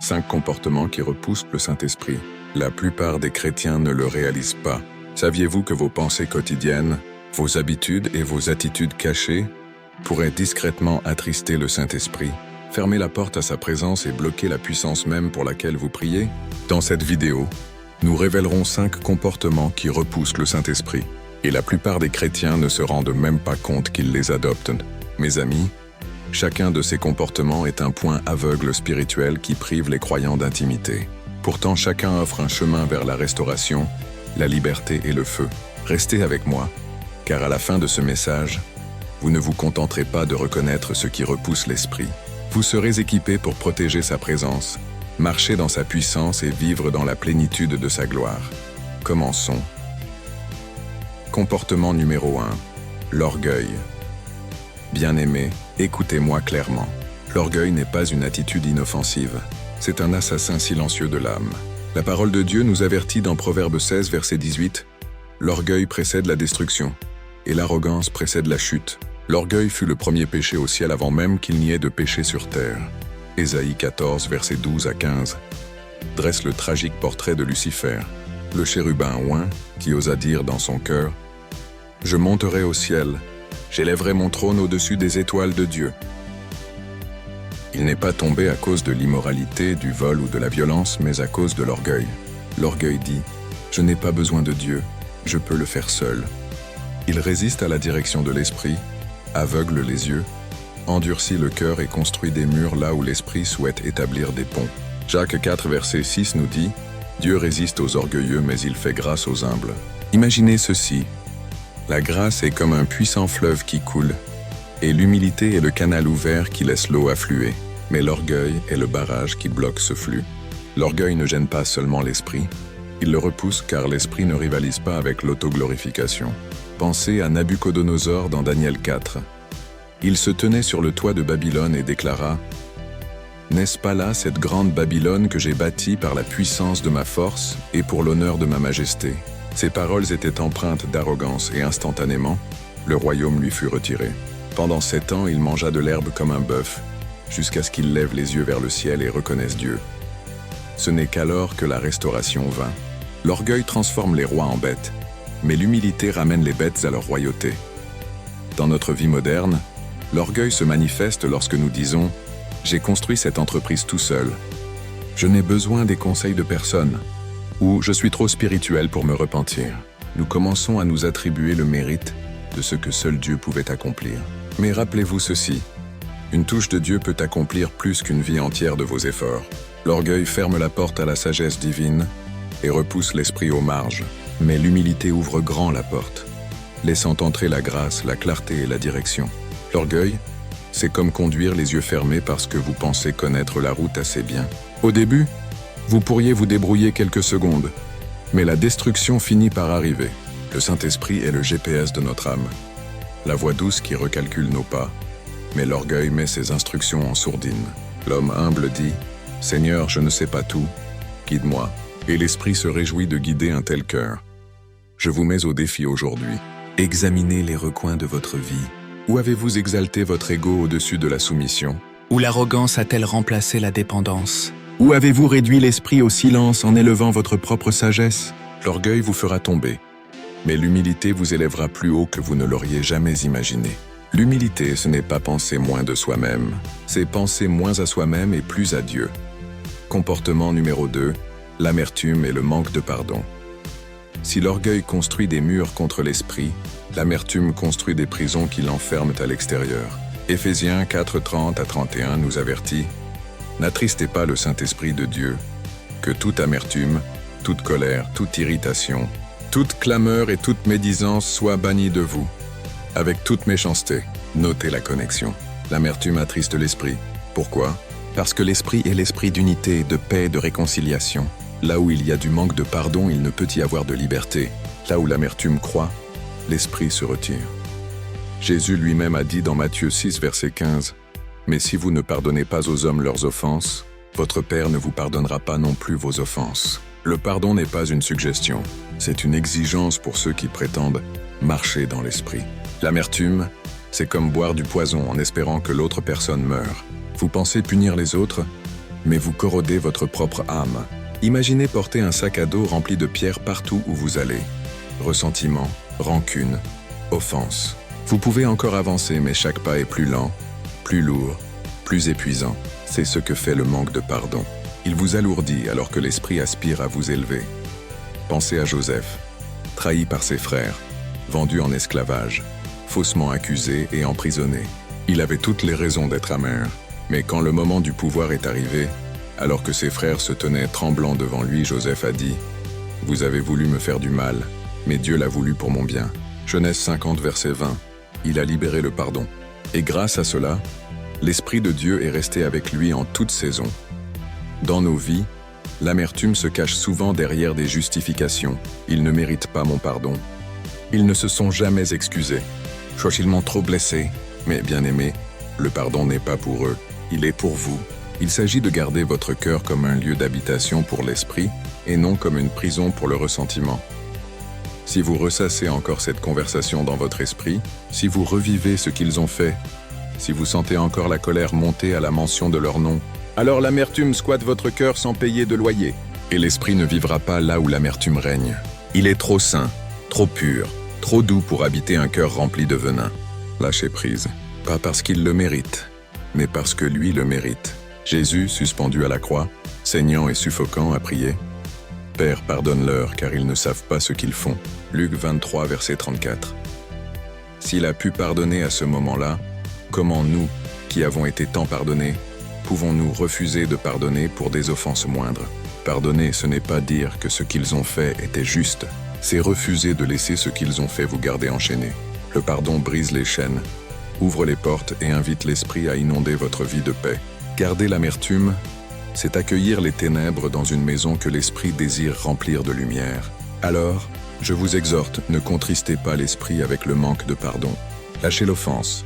5 comportements qui repoussent le Saint-Esprit. La plupart des chrétiens ne le réalisent pas. Saviez-vous que vos pensées quotidiennes, vos habitudes et vos attitudes cachées pourraient discrètement attrister le Saint-Esprit, fermer la porte à sa présence et bloquer la puissance même pour laquelle vous priez? Dans cette vidéo, nous révélerons 5 comportements qui repoussent le Saint-Esprit. Et la plupart des chrétiens ne se rendent même pas compte qu'ils les adoptent. Mes amis, chacun de ces comportements est un point aveugle spirituel qui prive les croyants d'intimité. Pourtant, chacun offre un chemin vers la restauration, la liberté et le feu. Restez avec moi, car à la fin de ce message, vous ne vous contenterez pas de reconnaître ce qui repousse l'esprit. Vous serez équipés pour protéger sa présence, marcher dans sa puissance et vivre dans la plénitude de sa gloire. Commençons. Comportement numéro 1. L'orgueil. Bien-aimés, écoutez-moi clairement. L'orgueil n'est pas une attitude inoffensive. C'est un assassin silencieux de l'âme. La parole de Dieu nous avertit dans Proverbe 16, verset 18. L'orgueil précède la destruction, et l'arrogance précède la chute. L'orgueil fut le premier péché au ciel avant même qu'il n'y ait de péché sur terre. Ésaïe 14, versets 12 à 15, dresse le tragique portrait de Lucifer, le chérubin oint qui osa dire dans son cœur « Je monterai au ciel, j'élèverai mon trône au-dessus des étoiles de Dieu. » Il n'est pas tombé à cause de l'immoralité, du vol ou de la violence, mais à cause de l'orgueil. L'orgueil dit « Je n'ai pas besoin de Dieu, je peux le faire seul. » Il résiste à la direction de l'esprit, aveugle les yeux, endurcit le cœur et construit des murs là où l'esprit souhaite établir des ponts. Jacques 4, verset 6 nous dit « Dieu résiste aux orgueilleux, mais il fait grâce aux humbles. » Imaginez ceci. La grâce est comme un puissant fleuve qui coule, et l'humilité est le canal ouvert qui laisse l'eau affluer. Mais l'orgueil est le barrage qui bloque ce flux. L'orgueil ne gêne pas seulement l'esprit, il le repousse car l'esprit ne rivalise pas avec l'autoglorification. Pensez à Nabuchodonosor dans Daniel 4. Il se tenait sur le toit de Babylone et déclara « N'est-ce pas là cette grande Babylone que j'ai bâtie par la puissance de ma force et pour l'honneur de ma majesté ?» Ces paroles étaient empreintes d'arrogance et instantanément, le royaume lui fut retiré. Pendant 7 ans, il mangea de l'herbe comme un bœuf, jusqu'à ce qu'il lève les yeux vers le ciel et reconnaisse Dieu. Ce n'est qu'alors que la restauration vint. L'orgueil transforme les rois en bêtes, mais l'humilité ramène les bêtes à leur royauté. Dans notre vie moderne, l'orgueil se manifeste lorsque nous disons « J'ai construit cette entreprise tout seul. Je n'ai besoin des conseils de personne. » ou « Je suis trop spirituel pour me repentir. » Nous commençons à nous attribuer le mérite de ce que seul Dieu pouvait accomplir. Mais rappelez-vous ceci, une touche de Dieu peut accomplir plus qu'une vie entière de vos efforts. L'orgueil ferme la porte à la sagesse divine et repousse l'esprit aux marges. Mais l'humilité ouvre grand la porte, laissant entrer la grâce, la clarté et la direction. L'orgueil, c'est comme conduire les yeux fermés parce que vous pensez connaître la route assez bien. Au début, vous pourriez vous débrouiller quelques secondes, mais la destruction finit par arriver. Le Saint-Esprit est le GPS de notre âme, la voix douce qui recalcule nos pas, mais l'orgueil met ses instructions en sourdine. L'homme humble dit « Seigneur, je ne sais pas tout, guide-moi ». Et l'Esprit se réjouit de guider un tel cœur. Je vous mets au défi aujourd'hui. Examinez les recoins de votre vie. Où avez-vous exalté votre ego au-dessus de la soumission? Où l'arrogance a-t-elle remplacé la dépendance? Où avez-vous réduit l'esprit au silence en élevant votre propre sagesse? L'orgueil vous fera tomber, mais l'humilité vous élèvera plus haut que vous ne l'auriez jamais imaginé. L'humilité, ce n'est pas penser moins de soi-même, c'est penser moins à soi-même et plus à Dieu. Comportement numéro 2, l'amertume et le manque de pardon. Si l'orgueil construit des murs contre l'esprit, l'amertume construit des prisons qui l'enferment à l'extérieur. Éphésiens 4, 30 à 31 nous avertit « N'attristez pas le Saint-Esprit de Dieu, que toute amertume, toute colère, toute irritation, toute clameur et toute médisance soient bannies de vous. Avec toute méchanceté, notez la connexion. L'amertume attriste l'esprit. Pourquoi? Parce que l'esprit est l'esprit d'unité, de paix, de réconciliation. Là où il y a du manque de pardon, il ne peut y avoir de liberté. Là où l'amertume croît, l'esprit se retire. Jésus lui-même a dit dans Matthieu 6, verset 15, « Mais si vous ne pardonnez pas aux hommes leurs offenses, votre Père ne vous pardonnera pas non plus vos offenses. » Le pardon n'est pas une suggestion, c'est une exigence pour ceux qui prétendent marcher dans l'esprit. L'amertume, c'est comme boire du poison en espérant que l'autre personne meure. Vous pensez punir les autres, mais vous corrodez votre propre âme. Imaginez porter un sac à dos rempli de pierres partout où vous allez. Ressentiment, rancune, offense. Vous pouvez encore avancer, mais chaque pas est plus lent, plus lourd, plus épuisant. C'est ce que fait le manque de pardon. Il vous alourdit alors que l'esprit aspire à vous élever. Pensez à Joseph, trahi par ses frères, vendu en esclavage, faussement accusé et emprisonné. Il avait toutes les raisons d'être amer, mais quand le moment du pouvoir est arrivé, alors que ses frères se tenaient tremblants devant lui, Joseph a dit « Vous avez voulu me faire du mal, mais Dieu l'a voulu pour mon bien. » Genèse 50, verset 20. Il a libéré le pardon. Et grâce à cela, l'Esprit de Dieu est resté avec lui en toute saison. Dans nos vies, l'amertume se cache souvent derrière des justifications. Ils ne méritent pas mon pardon. Ils ne se sont jamais excusés. Ils m'ont trop blessé. Mais bien aimé, le pardon n'est pas pour eux, il est pour vous. Il s'agit de garder votre cœur comme un lieu d'habitation pour l'esprit et non comme une prison pour le ressentiment. Si vous ressassez encore cette conversation dans votre esprit, si vous revivez ce qu'ils ont fait, si vous sentez encore la colère monter à la mention de leur nom, alors l'amertume squatte votre cœur sans payer de loyer. Et l'esprit ne vivra pas là où l'amertume règne. Il est trop sain, trop pur, trop doux pour habiter un cœur rempli de venin. Lâchez prise, pas parce qu'il le mérite, mais parce que lui le mérite. Jésus, suspendu à la croix, saignant et suffocant, a prié « Père, pardonne-leur, car ils ne savent pas ce qu'ils font. » Luc 23, verset 34. S'il a pu pardonner à ce moment-là, comment nous, qui avons été tant pardonnés, pouvons-nous refuser de pardonner pour des offenses moindres? Pardonner, ce n'est pas dire que ce qu'ils ont fait était juste, c'est refuser de laisser ce qu'ils ont fait vous garder enchaîné. Le pardon brise les chaînes, ouvre les portes et invite l'esprit à inonder votre vie de paix. Garder l'amertume, c'est accueillir les ténèbres dans une maison que l'esprit désire remplir de lumière. Alors, je vous exhorte, ne contristez pas l'esprit avec le manque de pardon. Lâchez l'offense,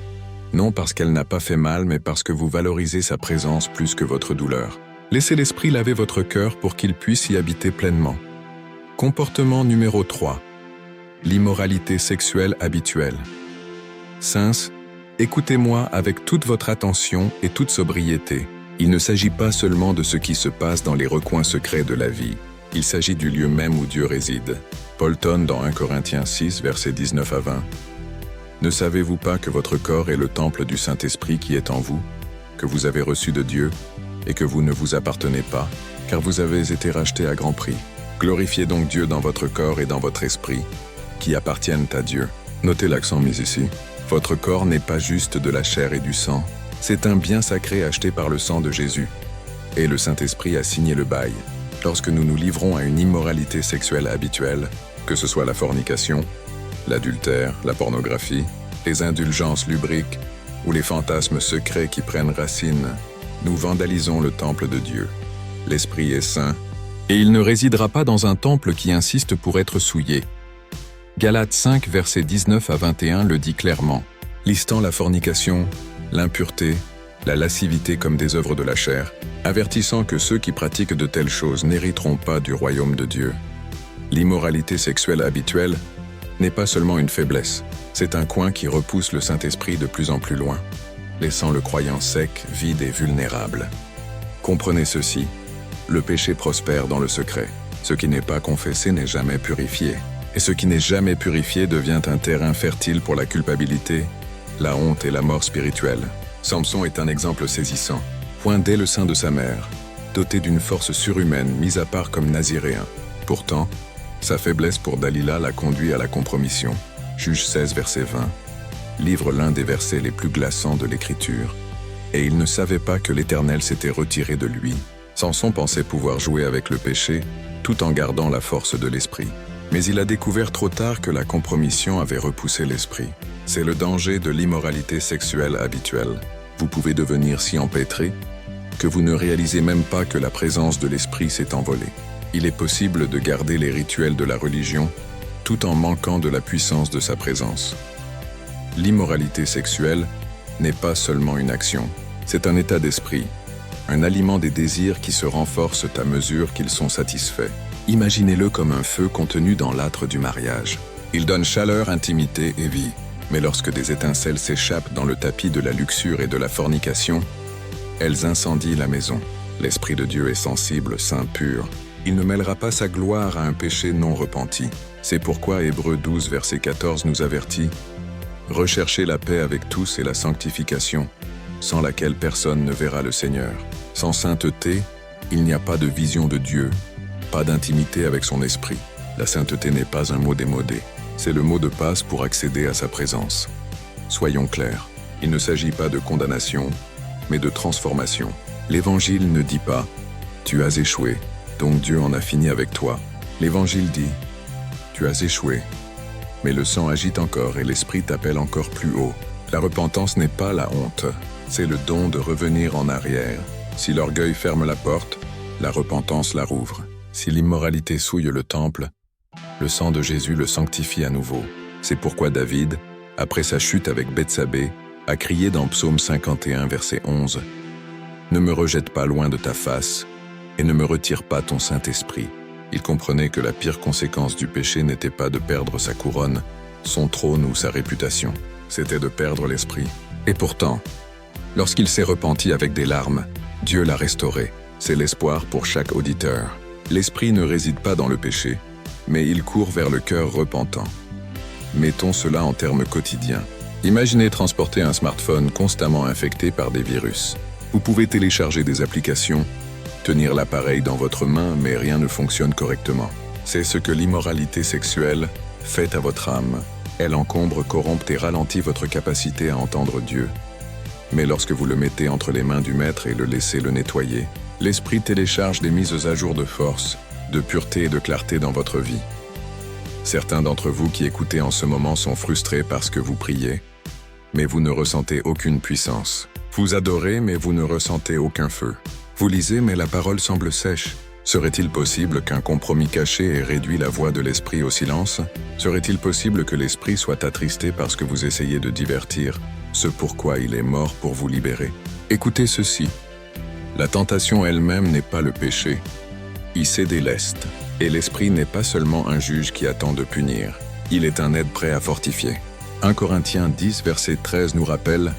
non parce qu'elle n'a pas fait mal, mais parce que vous valorisez sa présence plus que votre douleur. Laissez l'esprit laver votre cœur pour qu'il puisse y habiter pleinement. Comportement numéro 3. L'immoralité sexuelle habituelle. Saints, écoutez-moi avec toute votre attention et toute sobriété. Il ne s'agit pas seulement de ce qui se passe dans les recoins secrets de la vie. Il s'agit du lieu même où Dieu réside. Paul tonne dans 1 Corinthiens 6, versets 19 à 20. Ne savez-vous pas que votre corps est le temple du Saint-Esprit qui est en vous, que vous avez reçu de Dieu, et que vous ne vous appartenez pas, car vous avez été rachetés à grand prix. Glorifiez donc Dieu dans votre corps et dans votre esprit, qui appartiennent à Dieu. Notez l'accent mis ici. Votre corps n'est pas juste de la chair et du sang. C'est un bien sacré acheté par le sang de Jésus. Et le Saint-Esprit a signé le bail. Lorsque nous nous livrons à une immoralité sexuelle habituelle, que ce soit la fornication, l'adultère, la pornographie, les indulgences lubriques ou les fantasmes secrets qui prennent racine, nous vandalisons le temple de Dieu. L'Esprit est saint, et il ne résidera pas dans un temple qui insiste pour être souillé. Galates 5, versets 19 à 21 le dit clairement, listant la fornication, l'impureté, la lascivité comme des œuvres de la chair, avertissant que ceux qui pratiquent de telles choses n'hériteront pas du royaume de Dieu. L'immoralité sexuelle habituelle n'est pas seulement une faiblesse, c'est un coin qui repousse le Saint-Esprit de plus en plus loin, laissant le croyant sec, vide et vulnérable. Comprenez ceci, le péché prospère dans le secret. Ce qui n'est pas confessé n'est jamais purifié. Et ce qui n'est jamais purifié devient un terrain fertile pour la culpabilité, la honte et la mort spirituelle. Samson est un exemple saisissant. Point dès le sein de sa mère, doté d'une force surhumaine mise à part comme naziréen. Pourtant, sa faiblesse pour Dalila l'a conduit à la compromission. Juge 16, verset 20, livre l'un des versets les plus glaçants de l'Écriture. Et il ne savait pas que l'Éternel s'était retiré de lui. Samson pensait pouvoir jouer avec le péché, tout en gardant la force de l'esprit. Mais il a découvert trop tard que la compromission avait repoussé l'esprit. C'est le danger de l'immoralité sexuelle habituelle. Vous pouvez devenir si empêtré que vous ne réalisez même pas que la présence de l'esprit s'est envolée. Il est possible de garder les rituels de la religion tout en manquant de la puissance de sa présence. L'immoralité sexuelle n'est pas seulement une action, c'est un état d'esprit, un aliment des désirs qui se renforcent à mesure qu'ils sont satisfaits. Imaginez-le comme un feu contenu dans l'âtre du mariage. Il donne chaleur, intimité et vie. Mais lorsque des étincelles s'échappent dans le tapis de la luxure et de la fornication, elles incendient la maison. L'Esprit de Dieu est sensible, saint, pur. Il ne mêlera pas sa gloire à un péché non repenti. C'est pourquoi Hébreux 12, verset 14 nous avertit « Recherchez la paix avec tous et la sanctification, sans laquelle personne ne verra le Seigneur. Sans sainteté, il n'y a pas de vision de Dieu, pas d'intimité avec son esprit. La sainteté n'est pas un mot démodé, c'est le mot de passe pour accéder à sa présence. Soyons clairs, il ne s'agit pas de condamnation, mais de transformation. L'Évangile ne dit pas « Tu as échoué, donc Dieu en a fini avec toi ». L'Évangile dit « Tu as échoué, mais le sang agite encore et l'Esprit t'appelle encore plus haut. » La repentance n'est pas la honte, c'est le don de revenir en arrière. Si l'orgueil ferme la porte, la repentance la rouvre. Si l'immoralité souille le temple, le sang de Jésus le sanctifie à nouveau. C'est pourquoi David, après sa chute avec Bethsabée, a crié dans Psaume 51, verset 11 « Ne me rejette pas loin de ta face, et ne me retire pas ton Saint-Esprit. » Il comprenait que la pire conséquence du péché n'était pas de perdre sa couronne, son trône ou sa réputation. C'était de perdre l'esprit. Et pourtant, lorsqu'il s'est repenti avec des larmes, Dieu l'a restauré. C'est l'espoir pour chaque auditeur. L'esprit ne réside pas dans le péché, mais il court vers le cœur repentant. Mettons cela en termes quotidiens. Imaginez transporter un smartphone constamment infecté par des virus. Vous pouvez télécharger des applications, tenir l'appareil dans votre main, mais rien ne fonctionne correctement. C'est ce que l'immoralité sexuelle fait à votre âme. Elle encombre, corrompt et ralentit votre capacité à entendre Dieu. Mais lorsque vous le mettez entre les mains du Maître et le laissez le nettoyer, l'Esprit télécharge des mises à jour de force, de pureté et de clarté dans votre vie. Certains d'entre vous qui écoutez en ce moment sont frustrés parce que vous priez, mais vous ne ressentez aucune puissance. Vous adorez, mais vous ne ressentez aucun feu. Vous lisez, mais la parole semble sèche. Serait-il possible qu'un compromis caché ait réduit la voix de l'Esprit au silence? Serait-il possible que l'Esprit soit attristé parce que vous essayez de divertir ce pourquoi il est mort pour vous libérer? Écoutez ceci. La tentation elle-même n'est pas le péché. Il s'est déleste. Et l'Esprit n'est pas seulement un juge qui attend de punir. Il est un aide prêt à fortifier. 1 Corinthiens 10, verset 13 nous rappelle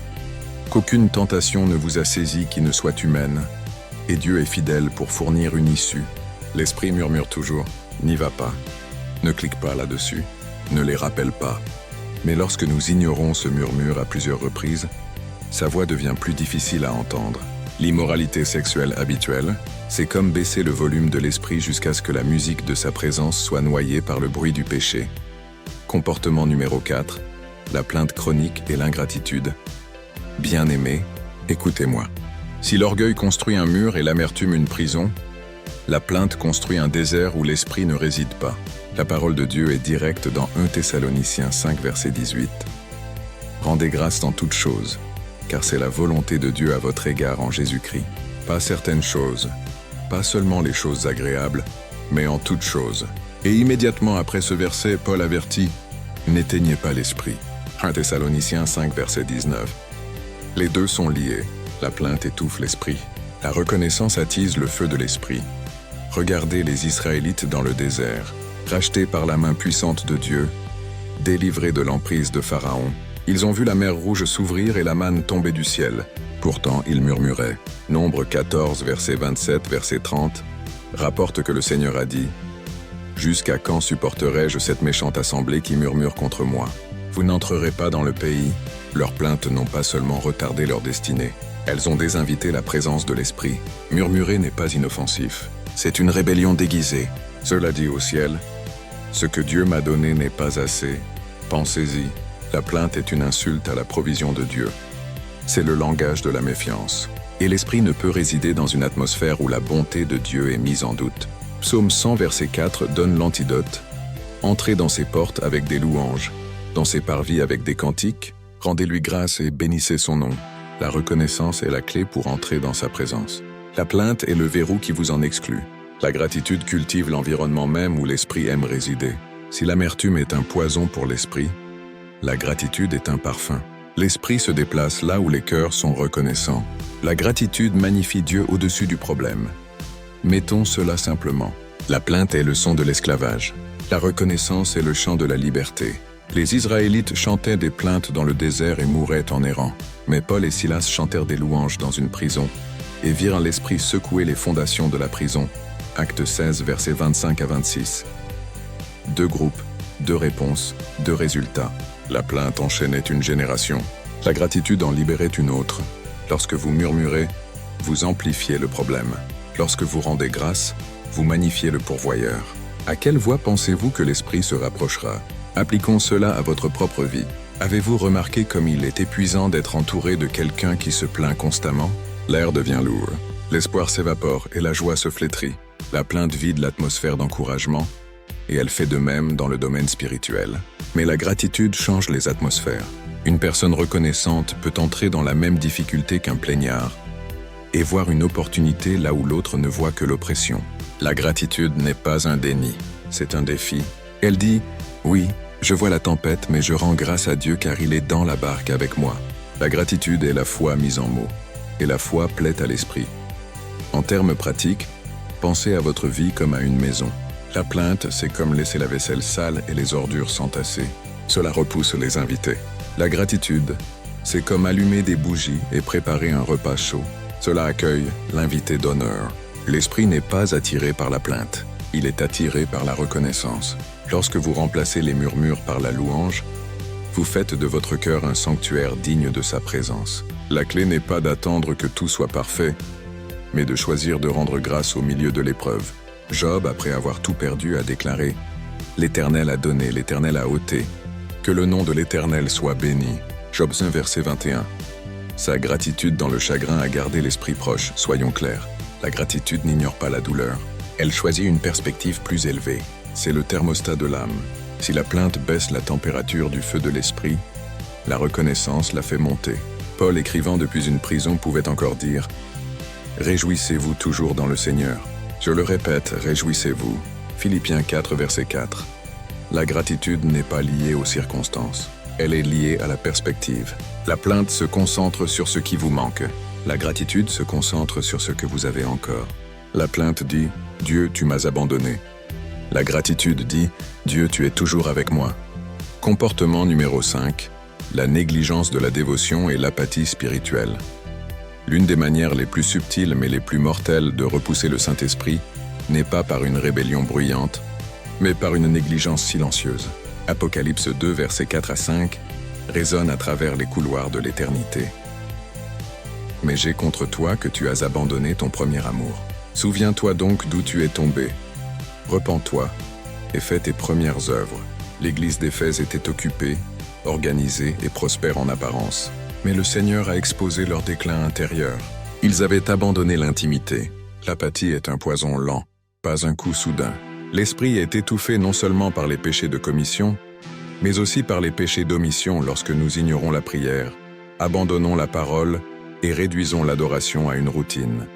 qu'aucune tentation ne vous a saisi qui ne soit humaine, et Dieu est fidèle pour fournir une issue. L'Esprit murmure toujours « N'y va pas, ne clique pas là-dessus, ne les rappelle pas ». Mais lorsque nous ignorons ce murmure à plusieurs reprises, sa voix devient plus difficile à entendre. L'immoralité sexuelle habituelle, c'est comme baisser le volume de l'esprit jusqu'à ce que la musique de sa présence soit noyée par le bruit du péché. Comportement numéro 4, la plainte chronique et l'ingratitude. Bien-aimés, écoutez-moi. Si l'orgueil construit un mur et l'amertume une prison, la plainte construit un désert où l'esprit ne réside pas. La parole de Dieu est directe dans 1 Thessaloniciens 5, verset 18. Rendez grâce dans toutes choses, car c'est la volonté de Dieu à votre égard en Jésus-Christ. Pas certaines choses, pas seulement les choses agréables, mais en toutes choses. Et immédiatement après ce verset, Paul avertit « N'éteignez pas l'esprit ». 1 Thessaloniciens 5, verset 19. Les deux sont liés. La plainte étouffe l'esprit. La reconnaissance attise le feu de l'esprit. Regardez les Israélites dans le désert, rachetés par la main puissante de Dieu, délivrés de l'emprise de Pharaon. Ils ont vu la mer Rouge s'ouvrir et la manne tomber du ciel. Pourtant, ils murmuraient. Nombre 14, verset 27, verset 30, rapporte que le Seigneur a dit « Jusqu'à quand supporterai-je cette méchante assemblée qui murmure contre moi? Vous n'entrerez pas dans le pays. » Leurs plaintes n'ont pas seulement retardé leur destinée, elles ont désinvité la présence de l'Esprit. Murmurer n'est pas inoffensif. C'est une rébellion déguisée. Cela dit au ciel, « Ce que Dieu m'a donné n'est pas assez. Pensez-y. » La plainte est une insulte à la provision de Dieu. C'est le langage de la méfiance. Et l'Esprit ne peut résider dans une atmosphère où la bonté de Dieu est mise en doute. Psaume 100, verset 4 donne l'antidote. « Entrez dans ses portes avec des louanges, dans ses parvis avec des cantiques, rendez-lui grâce et bénissez son nom. » La reconnaissance est la clé pour entrer dans sa présence. La plainte est le verrou qui vous en exclut. La gratitude cultive l'environnement même où l'esprit aime résider. Si l'amertume est un poison pour l'esprit, la gratitude est un parfum. L'esprit se déplace là où les cœurs sont reconnaissants. La gratitude magnifie Dieu au-dessus du problème. Mettons cela simplement. La plainte est le son de l'esclavage. La reconnaissance est le chant de la liberté. Les Israélites chantaient des plaintes dans le désert et mouraient en errant. Mais Paul et Silas chantèrent des louanges dans une prison, et virent l'esprit secouer les fondations de la prison. Acte 16, versets 25 à 26. 2 groupes, 2 réponses, 2 résultats. La plainte enchaînait une génération. La gratitude en libérait une autre. Lorsque vous murmurez, vous amplifiez le problème. Lorsque vous rendez grâce, vous magnifiez le pourvoyeur. À quelle voie pensez-vous que l'esprit se rapprochera? Appliquons cela à votre propre vie. Avez-vous remarqué comme il est épuisant d'être entouré de quelqu'un qui se plaint constamment? L'air devient lourd, l'espoir s'évapore et la joie se flétrit. La plainte vide l'atmosphère d'encouragement, et elle fait de même dans le domaine spirituel. Mais la gratitude change les atmosphères. Une personne reconnaissante peut entrer dans la même difficulté qu'un plaignard, et voir une opportunité là où l'autre ne voit que l'oppression. La gratitude n'est pas un déni, c'est un défi. Elle dit « Oui, je vois la tempête, mais je rends grâce à Dieu car il est dans la barque avec moi. » La gratitude est la foi mise en mots, et la foi plaît à l'esprit. En termes pratiques, pensez à votre vie comme à une maison. La plainte, c'est comme laisser la vaisselle sale et les ordures s'entasser. Cela repousse les invités. La gratitude, c'est comme allumer des bougies et préparer un repas chaud. Cela accueille l'invité d'honneur. L'esprit n'est pas attiré par la plainte, il est attiré par la reconnaissance. Lorsque vous remplacez les murmures par la louange, vous faites de votre cœur un sanctuaire digne de sa présence. La clé n'est pas d'attendre que tout soit parfait, mais de choisir de rendre grâce au milieu de l'épreuve. Job, après avoir tout perdu, a déclaré « L'Éternel a donné, l'Éternel a ôté. Que le nom de l'Éternel soit béni. » Job 5, verset 21. Sa gratitude dans le chagrin a gardé l'esprit proche, soyons clairs. La gratitude n'ignore pas la douleur. Elle choisit une perspective plus élevée. C'est le thermostat de l'âme. Si la plainte baisse la température du feu de l'esprit, la reconnaissance la fait monter. Paul, écrivant depuis une prison, pouvait encore dire « Réjouissez-vous toujours dans le Seigneur. » Je le répète, réjouissez-vous. Philippiens 4, verset 4. La gratitude n'est pas liée aux circonstances. Elle est liée à la perspective. La plainte se concentre sur ce qui vous manque. La gratitude se concentre sur ce que vous avez encore. La plainte dit « Dieu, tu m'as abandonné ». La gratitude dit « Dieu, tu es toujours avec moi ». Comportement numéro 5. La négligence de la dévotion et l'apathie spirituelle. L'une des manières les plus subtiles mais les plus mortelles de repousser le Saint-Esprit n'est pas par une rébellion bruyante, mais par une négligence silencieuse. Apocalypse 2, versets 4 à 5, résonne à travers les couloirs de l'éternité. « Mais j'ai contre toi que tu as abandonné ton premier amour. Souviens-toi donc d'où tu es tombé. Repens-toi et fais tes premières œuvres. » L'église d'Éphèse était occupée, organisée et prospère en apparence. Mais le Seigneur a exposé leur déclin intérieur. Ils avaient abandonné l'intimité. L'apathie est un poison lent, pas un coup soudain. L'esprit est étouffé non seulement par les péchés de commission, mais aussi par les péchés d'omission lorsque nous ignorons la prière, abandonnons la parole et réduisons l'adoration à une routine.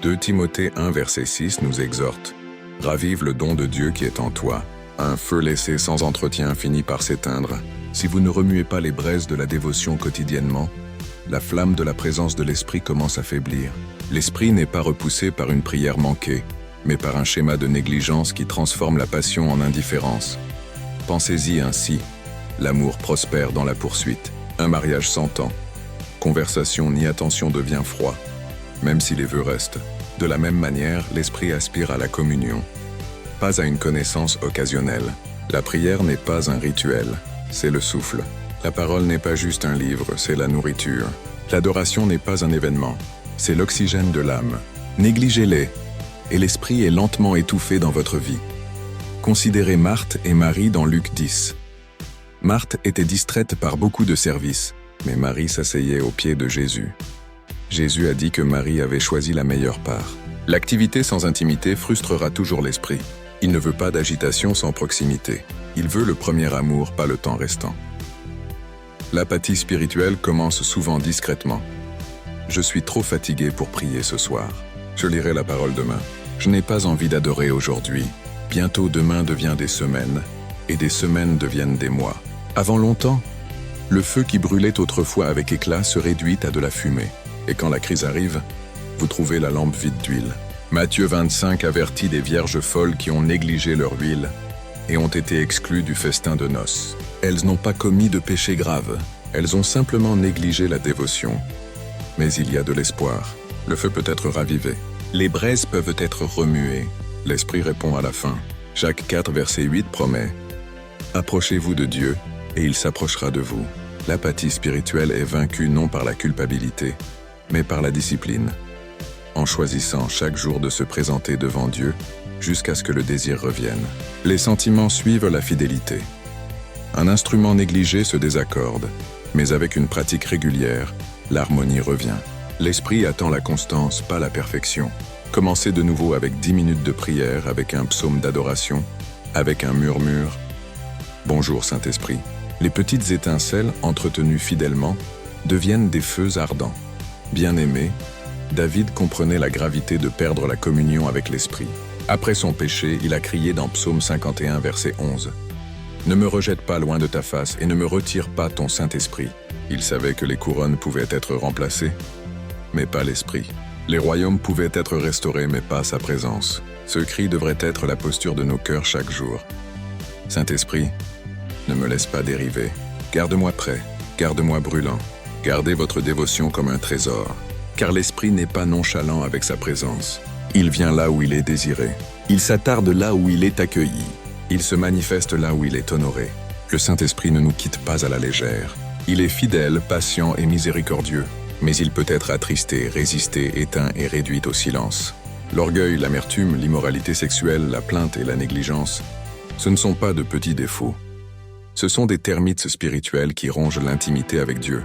2 Timothée 1, verset 6 nous exhorte « Ravive le don de Dieu qui est en toi. Un feu laissé sans entretien finit par s'éteindre. Si vous ne remuez pas les braises de la dévotion quotidiennement, la flamme de la présence de l'esprit commence à faiblir. L'esprit n'est pas repoussé par une prière manquée, mais par un schéma de négligence qui transforme la passion en indifférence. Pensez-y ainsi. L'amour prospère dans la poursuite. Un mariage s'entend. Conversation ni attention devient froid, même si les vœux restent. De la même manière, l'esprit aspire à la communion, pas à une connaissance occasionnelle. La prière n'est pas un rituel, c'est le souffle. La parole n'est pas juste un livre, c'est la nourriture. L'adoration n'est pas un événement, c'est l'oxygène de l'âme. Négligez-les, et l'esprit est lentement étouffé dans votre vie. Considérez Marthe et Marie dans Luc 10. Marthe était distraite par beaucoup de services, mais Marie s'asseyait aux pieds de Jésus. Jésus a dit que Marie avait choisi la meilleure part. L'activité sans intimité frustrera toujours l'esprit. Il ne veut pas d'agitation sans proximité. Il veut le premier amour, pas le temps restant. L'apathie spirituelle commence souvent discrètement. Je suis trop fatigué pour prier ce soir. Je lirai la parole demain. Je n'ai pas envie d'adorer aujourd'hui. Bientôt demain devient des semaines, et des semaines deviennent des mois. Avant longtemps, le feu qui brûlait autrefois avec éclat se réduit à de la fumée. Et quand la crise arrive, vous trouvez la lampe vide d'huile. Matthieu 25 avertit des vierges folles qui ont négligé leur huile et ont été exclues du festin de noces. Elles n'ont pas commis de péché grave, elles ont simplement négligé la dévotion. Mais il y a de l'espoir. Le feu peut être ravivé. Les braises peuvent être remuées. L'Esprit répond à la fin. Jacques 4, verset 8 promet « Approchez-vous de Dieu, et il s'approchera de vous. » L'apathie spirituelle est vaincue non par la culpabilité, mais par la discipline. En choisissant chaque jour de se présenter devant Dieu, jusqu'à ce que le désir revienne. Les sentiments suivent la fidélité. Un instrument négligé se désaccorde, mais avec une pratique régulière, l'harmonie revient. L'esprit attend la constance, pas la perfection. Commencez de nouveau avec 10 minutes de prière, avec un psaume d'adoration, avec un murmure. Bonjour Saint-Esprit. Les petites étincelles, entretenues fidèlement, deviennent des feux ardents. Bien-aimé, David comprenait la gravité de perdre la communion avec l'Esprit. Après son péché, il a crié dans Psaume 51, verset 11. « Ne me rejette pas loin de ta face et ne me retire pas ton Saint-Esprit. » Il savait que les couronnes pouvaient être remplacées, mais pas l'Esprit. Les royaumes pouvaient être restaurés, mais pas sa présence. Ce cri devrait être la posture de nos cœurs chaque jour. Saint-Esprit, ne me laisse pas dériver. Garde-moi prêt, garde-moi brûlant. Gardez votre dévotion comme un trésor. Car l'Esprit n'est pas nonchalant avec sa présence. Il vient là où il est désiré. Il s'attarde là où il est accueilli. Il se manifeste là où il est honoré. Le Saint-Esprit ne nous quitte pas à la légère. Il est fidèle, patient et miséricordieux. Mais il peut être attristé, résisté, éteint et réduit au silence. L'orgueil, l'amertume, l'immoralité sexuelle, la plainte et la négligence, ce ne sont pas de petits défauts. Ce sont des termites spirituels qui rongent l'intimité avec Dieu.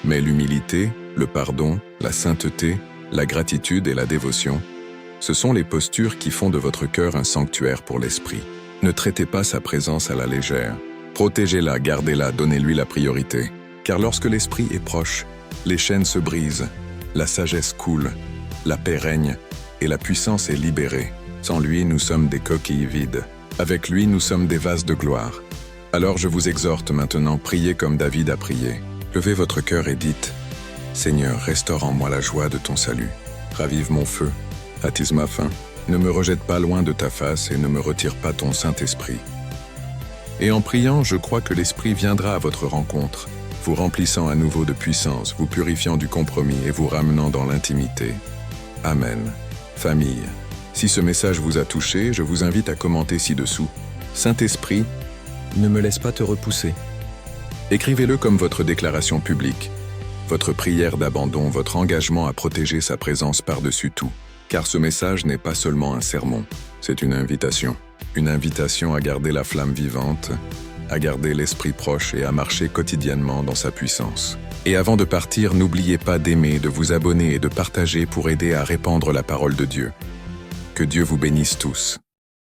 Mais l'humilité, le pardon, la sainteté, la gratitude et la dévotion, ce sont les postures qui font de votre cœur un sanctuaire pour l'Esprit. Ne traitez pas sa présence à la légère. Protégez-la, gardez-la, donnez-lui la priorité. Car lorsque l'Esprit est proche, les chaînes se brisent, la sagesse coule, la paix règne et la puissance est libérée. Sans lui, nous sommes des coquilles vides. Avec lui, nous sommes des vases de gloire. Alors je vous exhorte maintenant, priez comme David a prié. Levez votre cœur et dites « Seigneur, restaure en moi la joie de ton salut. Ravive mon feu, attise ma faim. Ne me rejette pas loin de ta face et ne me retire pas ton Saint-Esprit. » Et en priant, je crois que l'Esprit viendra à votre rencontre, vous remplissant à nouveau de puissance, vous purifiant du compromis et vous ramenant dans l'intimité. Amen. Famille, si ce message vous a touché, je vous invite à commenter ci-dessous. Saint-Esprit, ne me laisse pas te repousser. Écrivez-le comme votre déclaration publique, votre prière d'abandon, votre engagement à protéger sa présence par-dessus tout. Car ce message n'est pas seulement un sermon, c'est une invitation. Une invitation à garder la flamme vivante, à garder l'esprit proche et à marcher quotidiennement dans sa puissance. Et avant de partir, n'oubliez pas d'aimer, de vous abonner et de partager pour aider à répandre la parole de Dieu. Que Dieu vous bénisse tous.